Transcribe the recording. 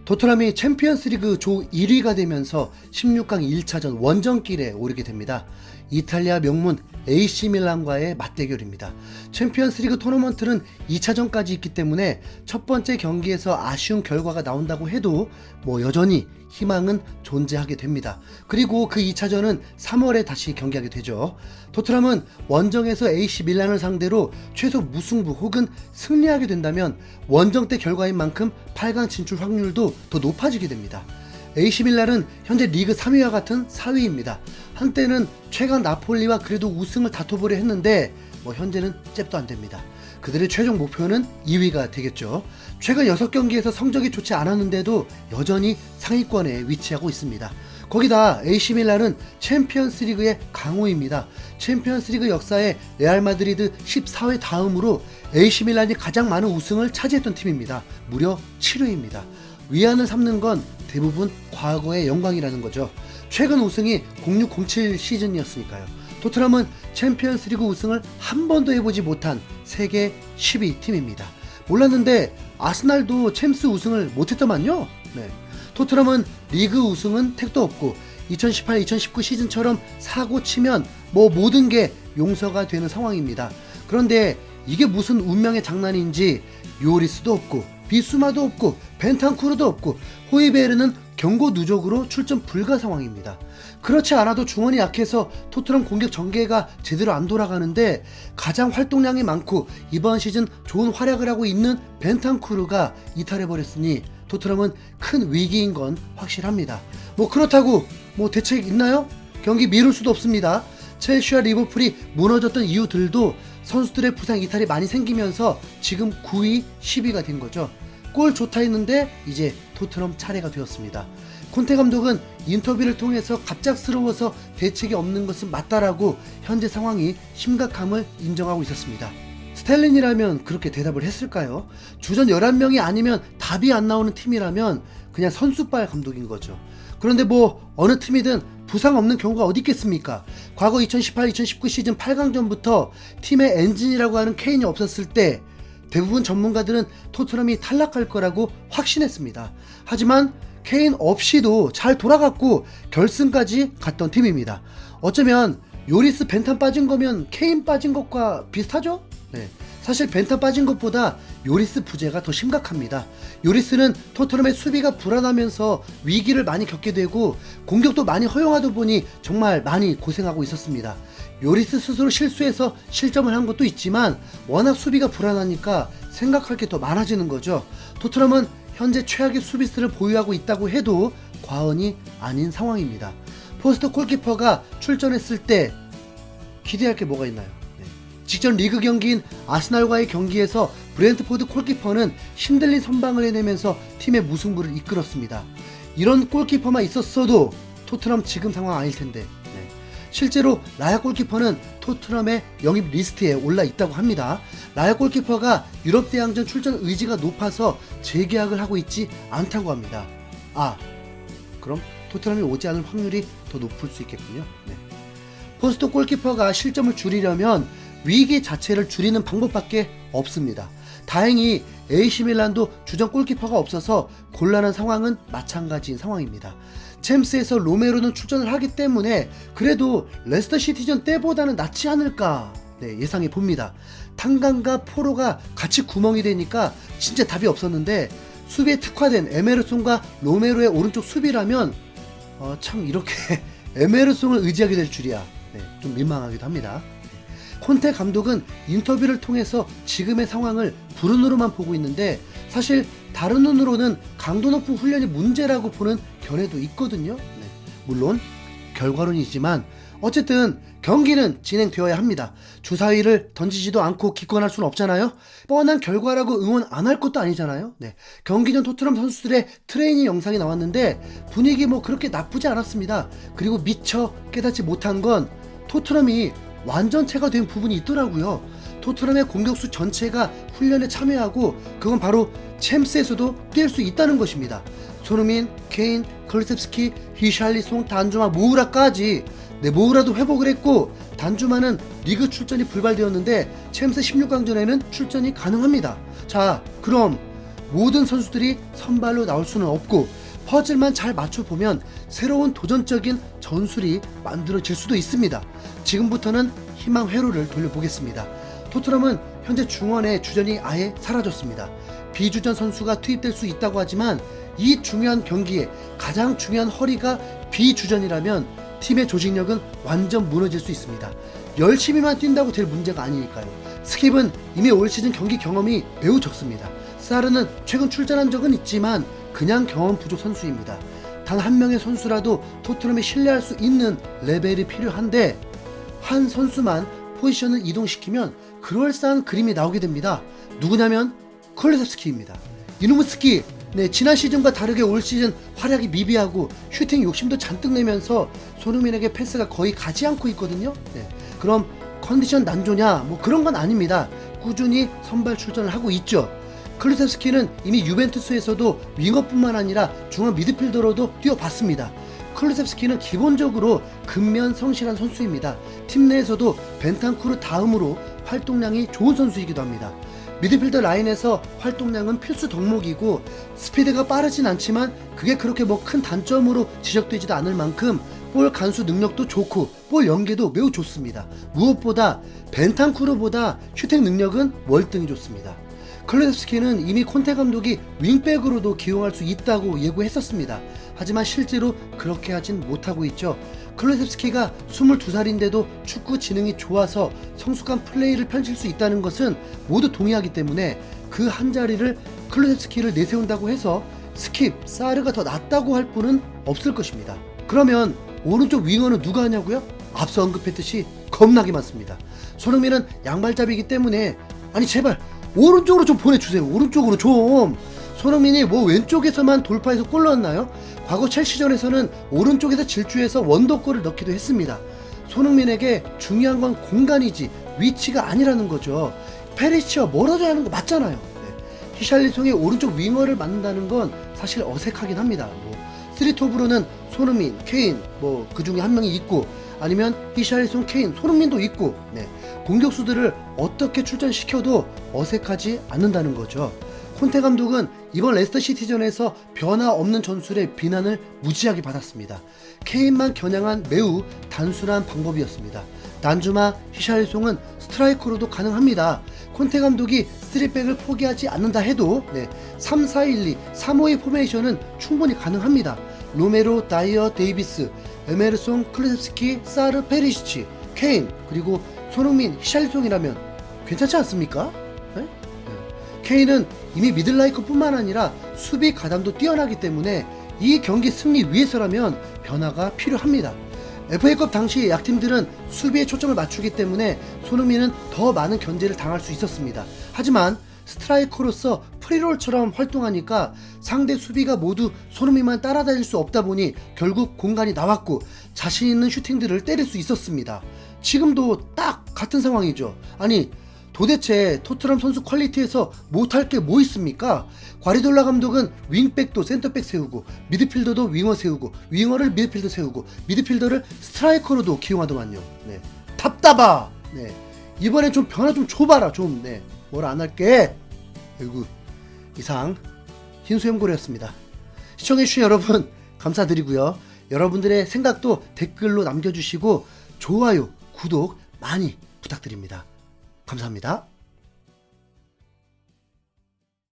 토트넘이 챔피언스리그 조 1위가 되면서 16강 1차전 원정길에 오르게 됩니다. 이탈리아 명문 AC 밀란과의 맞대결입니다. 챔피언스리그 토너먼트는 2차전까지 있기 때문에 첫 번째 경기에서 아쉬운 결과가 나온다고 해도 여전히 희망은 존재하게 됩니다. 그리고 그 2차전은 3월에 다시 경기하게 되죠. 토트넘은 원정에서 AC 밀란을 상대로 최소 무승부 혹은 승리하게 된다면 원정 때 결과인 만큼 8강 진출 확률도 더 높아지게 됩니다. AC 밀란은 현재 리그 3위와 같은 4위입니다. 한때는 최강 나폴리와 그래도 우승을 다퉈보려 했는데 현재는 잽도 안됩니다. 그들의 최종 목표는 2위가 되겠죠. 최근 6경기에서 성적이 좋지 않았는데도 여전히 상위권에 위치하고 있습니다. 거기다 AC 밀란은 챔피언스리그의 강호입니다. 챔피언스리그 역사에 레알 마드리드 14회 다음으로 AC 밀란이 가장 많은 우승을 차지했던 팀입니다. 무려 7회입니다. 위안을 삼는 건 대부분 과거의 영광이라는 거죠. 최근 우승이 06-07 시즌이었으니까요. 토트넘은 챔피언스리그 우승을 한 번도 해보지 못한 세계 10위 팀입니다. 몰랐는데 아스날도 챔스 우승을 못했더만요. 토트넘은 리그 우승은 택도 없고 2018-2019 시즌처럼 사고 치면 모든 게 용서가 되는 상황입니다. 그런데 이게 무슨 운명의 장난인지 요리스도 없고 비수마도 없고 벤탄쿠르도 없고 호이베르는 경고 누적으로 출전 불가 상황입니다. 그렇지 않아도 중원이 약해서 토트넘 공격 전개가 제대로 안 돌아가는데 가장 활동량이 많고 이번 시즌 좋은 활약을 하고 있는 벤탄쿠르가 이탈해버렸으니 토트넘은 큰 위기인 건 확실합니다. 그렇다고 대책 있나요? 경기 미룰 수도 없습니다. 첼시와 리버풀이 무너졌던 이유들도 선수들의 부상 이탈이 많이 생기면서 지금 9위, 10위가 된 거죠. 골 좋다 했는데 이제 토트넘 차례가 되었습니다. 콘테 감독은 인터뷰를 통해서 갑작스러워서 대책이 없는 것은 맞다라고 현재 상황이 심각함을 인정하고 있었습니다. 스텔린이라면 그렇게 대답을 했을까요? 주전 11명이 아니면 답이 안 나오는 팀이라면 그냥 선수빨 감독인 거죠. 그런데 어느 팀이든 부상 없는 경우가 어디 있겠습니까? 과거 2018-2019 시즌 8강전부터 팀의 엔진이라고 하는 케인이 없었을 때 대부분 전문가들은 토트넘이 탈락할 거라고 확신했습니다. 하지만 케인 없이도 잘 돌아갔고 결승까지 갔던 팀입니다. 어쩌면 요리스 벤탄 빠진 거면 케인 빠진 것과 비슷하죠? 사실 벤탄 빠진 것보다 요리스 부재가 더 심각합니다. 요리스는 토트넘의 수비가 불안하면서 위기를 많이 겪게 되고 공격도 많이 허용하다 보니 정말 많이 고생하고 있었습니다. 요리스 스스로 실수해서 실점을 한 것도 있지만 워낙 수비가 불안하니까 생각할 게 더 많아지는 거죠. 토트넘은 현재 최악의 수비수를 보유하고 있다고 해도 과언이 아닌 상황입니다. 포스터 골키퍼가 출전했을 때 기대할 게 뭐가 있나요? 직전 리그 경기인 아스날과의 경기에서 브렌트포드 골키퍼는 신들린 선방을 해내면서 팀의 무승부를 이끌었습니다. 이런 골키퍼만 있었어도 토트넘 지금 상황 아닐 텐데. 실제로 라야 골키퍼는 토트넘의 영입 리스트에 올라 있다고 합니다. 라야 골키퍼가 유럽 대항전 출전 의지가 높아서 재계약을 하고 있지 않다고 합니다. 그럼 토트넘이 오지 않을 확률이 더 높을 수 있겠군요. 포스트 골키퍼가 실점을 줄이려면 위기 자체를 줄이는 방법밖에 없습니다. 다행히 AC 밀란도 주전 골키퍼가 없어서 곤란한 상황은 마찬가지인 상황입니다. 챔스에서 로메로는 출전을 하기 때문에 그래도 레스터 시티전 때보다는 낫지 않을까 예상해 봅니다. 탄강과 포로가 같이 구멍이 되니까 진짜 답이 없었는데 수비에 특화된 에메르송과 로메로의 오른쪽 수비라면 참 이렇게 에메르송을 의지하게 될 줄이야. 좀 민망하기도 합니다. 콘테 감독은 인터뷰를 통해서 지금의 상황을 푸른 눈으로만 보고 있는데 사실 다른 눈으로는 강도 높은 훈련이 문제라고 보는 견해도 있거든요. 물론 결과론이지만 어쨌든 경기는 진행되어야 합니다. 주사위를 던지지도 않고 기권할 수는 없잖아요. 뻔한 결과라고 응원 안 할 것도 아니잖아요. 경기 전 토트넘 선수들의 트레이닝 영상이 나왔는데 분위기 그렇게 나쁘지 않았습니다. 그리고 미처 깨닫지 못한 건 토트넘이 완전체가 된 부분이 있더라고요. 토트넘의 공격수 전체가 훈련에 참여하고 그건 바로 챔스에서도 뛸 수 있다는 것입니다. 손흥민, 케인, 클루셉스키, 히샬리송, 단주마, 모우라까지 모우라도 회복을 했고 단주마는 리그 출전이 불발되었는데 챔스 16강전에는 출전이 가능합니다. 자, 그럼 모든 선수들이 선발로 나올 수는 없고 퍼즐만 잘 맞춰보면 새로운 도전적인 전술이 만들어질 수도 있습니다. 지금부터는 희망 회로를 돌려보겠습니다. 토트넘은 현재 중원의 주전이 아예 사라졌습니다. 비주전 선수가 투입될 수 있다고 하지만 이 중요한 경기에 가장 중요한 허리가 비주전이라면 팀의 조직력은 완전 무너질 수 있습니다. 열심히만 뛴다고 될 문제가 아니니까요. 스킵은 이미 올 시즌 경기 경험이 매우 적습니다. 사르는 최근 출전한 적은 있지만 그냥 경험 부족 선수입니다. 단 한 명의 선수라도 토트넘이 신뢰할 수 있는 레벨이 필요한데 한 선수만 포지션을 이동시키면 그럴싸한 그림이 나오게 됩니다. 누구냐면 쿨루셉스키입니다. 이놈의 스키, 지난 시즌과 다르게 올 시즌 활약이 미비하고 슈팅 욕심도 잔뜩 내면서 손흥민에게 패스가 거의 가지 않고 있거든요. 그럼 컨디션 난조냐? 뭐 그런 건 아닙니다. 꾸준히 선발 출전을 하고 있죠. 클루셉스키는 이미 유벤투스에서도 윙어뿐만 아니라 중앙 미드필더로도 뛰어봤습니다. 클루셉스키는 기본적으로 근면 성실한 선수입니다. 팀 내에서도 벤탄쿠르 다음으로 활동량이 좋은 선수이기도 합니다. 미드필더 라인에서 활동량은 필수 덕목이고 스피드가 빠르진 않지만 그게 그렇게 뭐 큰 단점으로 지적되지도 않을 만큼 볼 간수 능력도 좋고 볼 연계도 매우 좋습니다. 무엇보다 벤탄쿠르보다 슈팅 능력은 월등히 좋습니다. 클루셉스키는 이미 콘테 감독이 윙백으로도 기용할 수 있다고 예고했었습니다. 하지만 실제로 그렇게 하진 못하고 있죠. 클루셉스키가 22살인데도 축구 지능이 좋아서 성숙한 플레이를 펼칠 수 있다는 것은 모두 동의하기 때문에 그 한 자리를 클루셉스키를 내세운다고 해서 스킵, 사르가 더 낫다고 할 분은 없을 것입니다. 그러면 오른쪽 윙어는 누가 하냐고요? 앞서 언급했듯이 겁나게 많습니다. 손흥민은 양발잡이기 때문에 아니 제발 오른쪽으로 좀 보내주세요. 오른쪽으로 좀. 손흥민이 뭐 왼쪽에서만 돌파해서 골 넣었나요? 과거 첼시전에서는 오른쪽에서 질주해서 원더골을 넣기도 했습니다. 손흥민에게 중요한 건 공간이지 위치가 아니라는 거죠. 페리시치와 멀어져야 하는 거 맞잖아요. 히샬리송이 오른쪽 윙어를 맡는다는 건 사실 어색하긴 합니다. 스리톱으로는 손흥민, 케인 그 중에 한 명이 있고 아니면 히샬리송, 케인, 손흥민도 있고 공격수들을 어떻게 출전시켜도 어색하지 않는다는 거죠. 콘테 감독은 이번 레스터 시티전에서 변화 없는 전술의 비난을 무지하게 받았습니다. 케인만 겨냥한 매우 단순한 방법이었습니다. 단주마, 히샬리송은 스트라이커로도 가능합니다. 콘테 감독이 3백을 포기하지 않는다 해도 3-4-1-2, 3-5-2 포메이션은 충분히 가능합니다. 로메로, 다이어, 데이비스, 에메르송, 클루셉스키, 사르, 페리시치, 케인, 그리고 손흥민, 히샬리송이라면 괜찮지 않습니까? 케인은 이미 미들라이커뿐만 아니라 수비 가담도 뛰어나기 때문에 이 경기 승리 위해서라면 변화가 필요합니다. FA컵 당시 약팀들은 수비에 초점을 맞추기 때문에 손흥민은 더 많은 견제를 당할 수 있었습니다. 하지만 스트라이커로서 프리롤처럼 활동하니까 상대 수비가 모두 손흥민만 따라다닐 수 없다 보니 결국 공간이 나왔고 자신 있는 슈팅들을 때릴 수 있었습니다. 지금도 딱 같은 상황이죠. 아니 도대체 토트넘 선수 퀄리티에서 못할 게 뭐 있습니까? 과리돌라 감독은 윙백도 센터백 세우고 미드필더도 윙어 세우고 윙어를 미드필더 세우고 미드필더를 스트라이커로도 기용하더만요. 답답하. 이번엔 좀 변화 좀 줘봐라 좀. 뭐라 안 할게. 아이고 이상 흰수염고래였습니다. 시청해주신 여러분 감사드리고요. 여러분들의 생각도 댓글로 남겨주시고 좋아요, 구독 많이 부탁드립니다. 감사합니다.